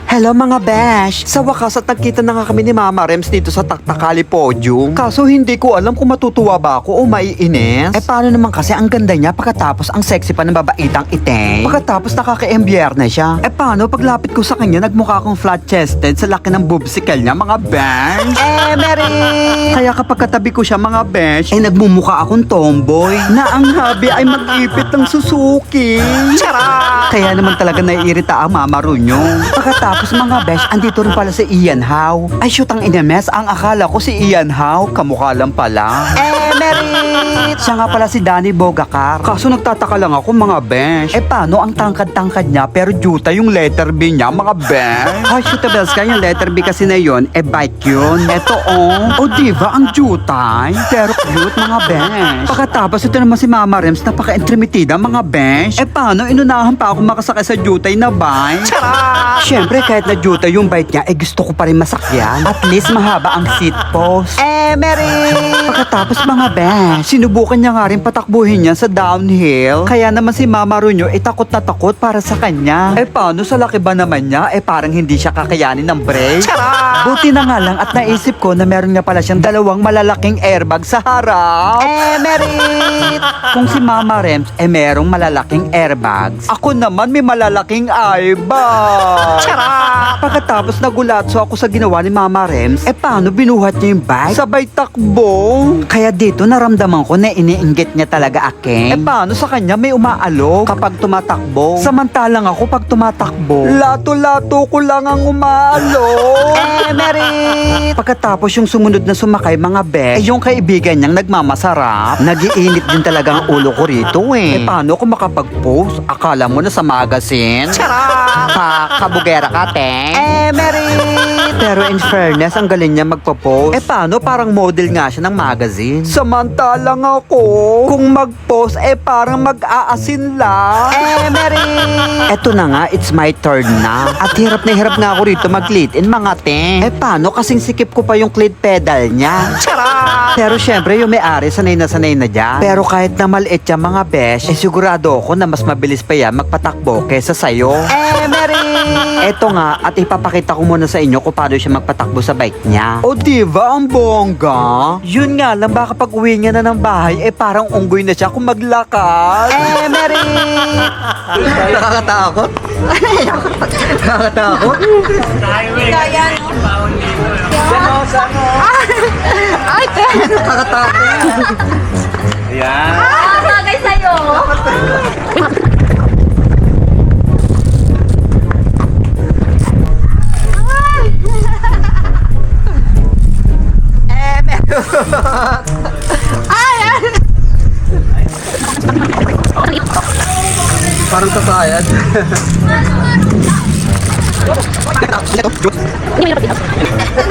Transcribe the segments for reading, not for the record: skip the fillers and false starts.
Hello mga besh! Sa wakas at nagkita na nga kami ni Mama Rems dito sa Taktakali Podium. Kaso hindi ko alam kung matutuwa ba ako o maiinis. Paano naman kasi ang ganda niya pagkatapos ang sexy pa ng babaitang ite. Pagkatapos nakaka-embyar na siya. Paano paglapit ko sa kanya nagmukha akong flat-chested sa laki ng boobsicle niya mga besh? Mary! Kaya kapag katabi ko siya mga besh, nagmumukha akong tomboy na ang habi ay mag-ipit ng Suzuki. Charot! Kaya naman talaga naiirita ang Mama Runyo. Pagkatapos mga besh, andito rin pala si Ian Howe. Ay shoot ang inames, ang akala ko si Ian Howe, kamukha lang pala. Merit! Siya nga pala si Danny Bogakar. Kaso nagtataka lang ako mga besh. Paano ang tangkad-tangkad niya pero juta yung letter B niya mga besh? Ay shoot the bells ka, yung letter B kasi na yun, bike yun. Eto oh. O diba ang jutay? Pero cute mga besh. Pagkatapos ito naman si Mama Rems, napaka-intrimitida mga besh. Paano inunahan pa ako makasakay sa jutay na bike? Charot! Siyempre kahit na jutay yung bike niya, gusto ko pa rin masakyan. At least mahaba ang seat post. Merit! Pagkatapos mga besh, sinubukan niya nga rin patakbuhin niya sa downhill. Kaya naman si Mama Runyo takot na takot para sa kanya. Paano sa laki ba naman niya? Parang hindi siya kakayanin ng brake. Charot! Buti na nga lang at naisip ko na meron nga pala siyang dalawang malalaking airbag sa harap. Merit! Kung si Mama Rems merong malalaking airbags, ako naman may malalaking airbag. Charot! Pagkatapos nagulatso ako sa ginawa ni Mama Rems, paano binuhat niya yung bike? Sabay takbo. Kaya dito naramdaman ko na iniinggit niya talaga akin. Paano sa kanya may umaalog kapag tumatakbo? Samantalang ako pag tumatakbo, lato-lato ko lang ang umaalog. Merit! Pagkatapos yung sumunod na sumakay mga besh, yung kaibigan niyang nagmamasarap, nagiinit din talaga ang ulo ko rito paano ko makapag-post? Akala mo na sa magazine? Charot! Kabugera ka, te? Merit! Pero in fairness, ang galing niya magpo-post. Paano? Parang model nga siya ng magazine. Samantalang ako, kung mag-post, parang mag-aasin lang. Merit! Eto na nga, it's my turn na. At hirap na hirap nga ako rito mag-clit in mga te. Paano? Kasing sikip ko pa yung clit pedal niya. Charot! Pero syempre, yung may-ari, sanay na dyan. Pero kahit na maliit yan mga besh, sigurado ako na mas mabilis pa yan magpatakbo kesa sa'yo. Merit! Eto nga, at ipapakita ko muna sa inyo kung paano siya magpatakbo sa bike niya. O diba ang bongga? Yun nga lang, baka pag uwi niya na ng bahay, parang unggoy na siya kung maglakad. Merit! Nakakatakot? Nakakatakot? Kaya no? Ay, nakakatakot. Ayan. Bagay sa'yo. Parang tatayad.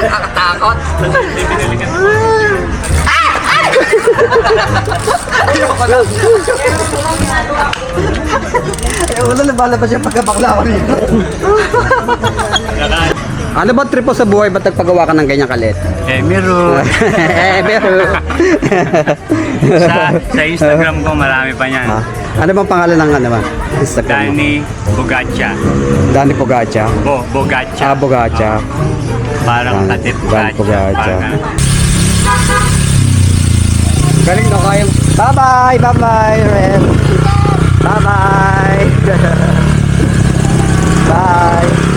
Nakakatakot. Ayoko na. Ayoko na, lumalabas yung pagkabaklawan nito. Ano ba trip mo sa buhay? Ba't nagpagawa ka ng ganyan kalit? Meron. Meron. sa Instagram ko marami pa niyan. Ano bang pangalan ng ano ba? Instagram mo? Danny Bogacha. Danny Pogacha. Bogacha. Bogacha. Parang Katit Danny Bogacha. Pogacha. Parang ano. Galing na kayo. Bye-bye! Bye-bye, Ren! Bye-bye! Bye!